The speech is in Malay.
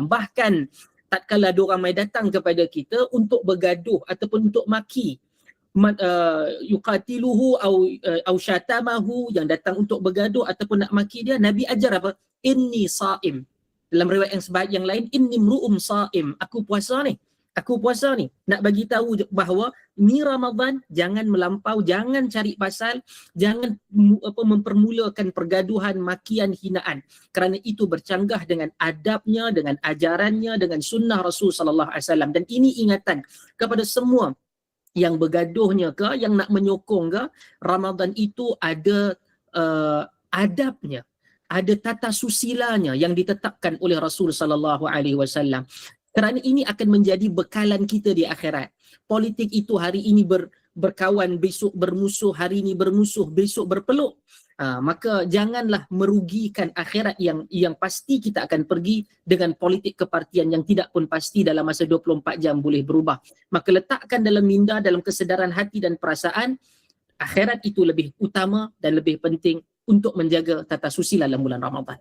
Bahkan tatkala ada orang mai datang kepada kita untuk bergaduh ataupun untuk maki, yuqatiluhu au syatamahu, yang datang untuk bergaduh ataupun nak maki dia, Nabi ajar apa? Inni saim. Dalam riwayat yang lain, inni mru'um saim, aku puasa ni. Aku puasa ni. Nak bagi tahu bahawa ni Ramadan, jangan melampau, jangan cari pasal, jangan mempermulakan pergaduhan, makian, hinaan. Kerana itu bercanggah dengan adabnya, dengan ajarannya, dengan sunnah Rasul sallallahu alaihi wasallam. Dan ini ingatan kepada semua yang bergaduhnya ke, yang nak menyokong ke, Ramadan itu ada adabnya, ada tata susilanya yang ditetapkan oleh Rasul sallallahu alaihi wasallam. Kerana ini akan menjadi bekalan kita di akhirat. Politik itu hari ini berkawan, besok bermusuh, hari ini bermusuh, besok berpeluk. Maka janganlah merugikan akhirat yang pasti kita akan pergi dengan politik kepartian yang tidak pun pasti dalam masa 24 jam boleh berubah. Maka letakkan dalam minda, dalam kesedaran hati dan perasaan, akhirat itu lebih utama dan lebih penting untuk menjaga tata susila dalam bulan Ramadan.